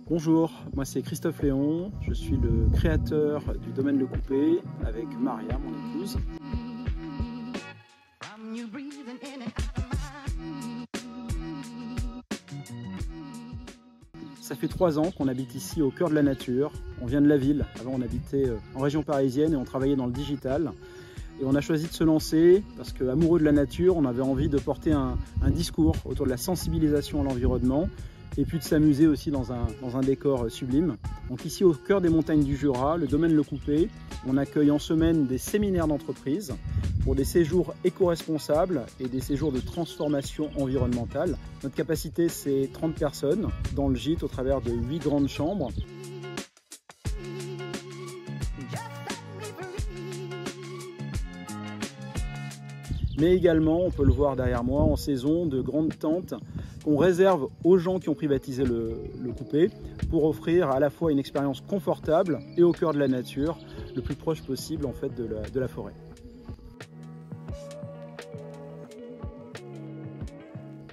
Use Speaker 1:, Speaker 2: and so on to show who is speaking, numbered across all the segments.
Speaker 1: Bonjour, moi c'est Christophe Léon, je suis le créateur du domaine Le Coupé avec Maria, mon épouse. Ça fait 3 ans qu'on habite ici au cœur de la nature. On vient de la ville, avant on habitait en région parisienne et on travaillait dans le digital. Et on a choisi de se lancer parce qu'amoureux de la nature, on avait envie de porter un discours autour de la sensibilisation à l'environnement et puis de s'amuser aussi dans un décor sublime. Donc ici au cœur des montagnes du Jura, le domaine Le Coupé, on accueille en semaine des séminaires d'entreprise pour des séjours éco-responsables et des séjours de transformation environnementale. Notre capacité c'est 30 personnes dans le gîte au travers de 8 grandes chambres. Mais également, on peut le voir derrière moi, en saison, de grandes tentes qu'on réserve aux gens qui ont privatisé le coupé pour offrir à la fois une expérience confortable et au cœur de la nature, le plus proche possible en fait de la forêt.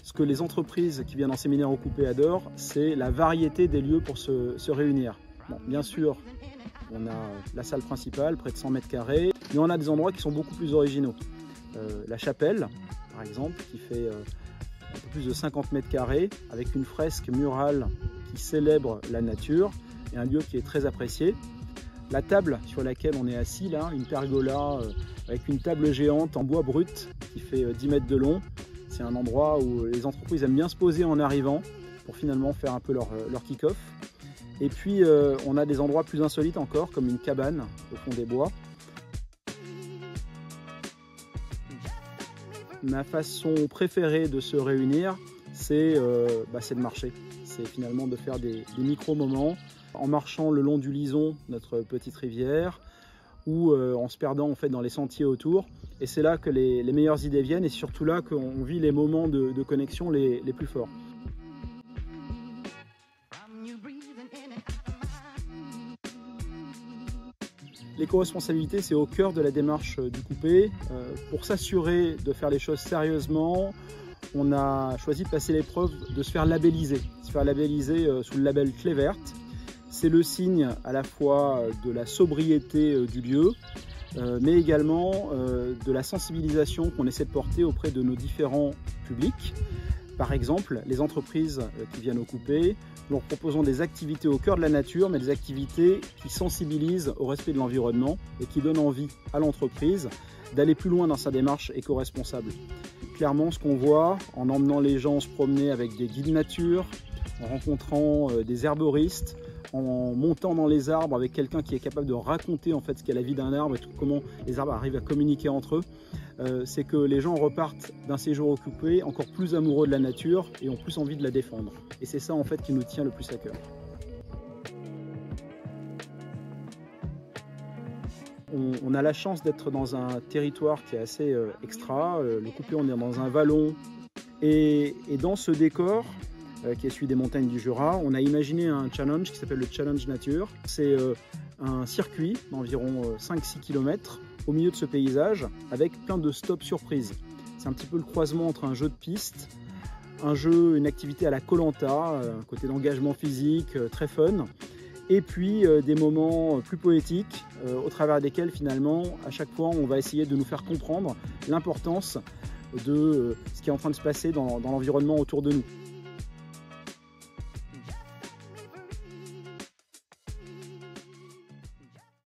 Speaker 1: Ce que les entreprises qui viennent en séminaire au coupé adorent, c'est la variété des lieux pour se réunir. Bon, bien sûr, on a la salle principale, près de 100 mètres carrés, mais on a des endroits qui sont beaucoup plus originaux. La chapelle, par exemple, qui fait un peu plus de 50 mètres carrés, avec une fresque murale qui célèbre la nature, et un lieu qui est très apprécié. La table sur laquelle on est assis, là, une pergola avec une table géante en bois brut, qui fait 10 mètres de long. C'est un endroit où les entreprises aiment bien se poser en arrivant, pour finalement faire un peu leur kick-off. Et puis, on a des endroits plus insolites encore, comme une cabane au fond des bois. Ma façon préférée de se réunir, c'est de marcher. C'est finalement de faire des micro-moments en marchant le long du Lison, notre petite rivière, ou en se perdant en fait dans les sentiers autour. Et c'est là que les meilleures idées viennent et surtout là qu'on vit les moments de connexion les plus forts. L'éco-responsabilité, c'est au cœur de la démarche du coupé. Pour s'assurer de faire les choses sérieusement, on a choisi de passer l'épreuve de se faire labelliser. Sous le label Clé Verte. C'est le signe à la fois de la sobriété du lieu, mais également de la sensibilisation qu'on essaie de porter auprès de nos différents publics. Par exemple, les entreprises qui viennent au coupé, nous leur proposons des activités au cœur de la nature, mais des activités qui sensibilisent au respect de l'environnement et qui donnent envie à l'entreprise d'aller plus loin dans sa démarche éco-responsable. Clairement, ce qu'on voit en emmenant les gens se promener avec des guides nature, en rencontrant des herboristes, en montant dans les arbres avec quelqu'un qui est capable de raconter en fait ce qu'est la vie d'un arbre et comment les arbres arrivent à communiquer entre eux, c'est que les gens repartent d'un séjour au coupé encore plus amoureux de la nature et ont plus envie de la défendre. Et c'est ça en fait qui nous tient le plus à cœur. On a la chance d'être dans un territoire qui est assez extra. Le coupé, on est dans un vallon et dans ce décor qui est celui des montagnes du Jura, on a imaginé un challenge qui s'appelle le Challenge Nature. C'est un circuit d'environ 5-6 km au milieu de ce paysage avec plein de stops surprises. C'est un petit peu le croisement entre un jeu de piste, une activité à la Koh-Lanta, un côté d'engagement physique très fun, et puis des moments plus poétiques au travers desquels finalement à chaque fois on va essayer de nous faire comprendre l'importance de ce qui est en train de se passer dans l'environnement autour de nous.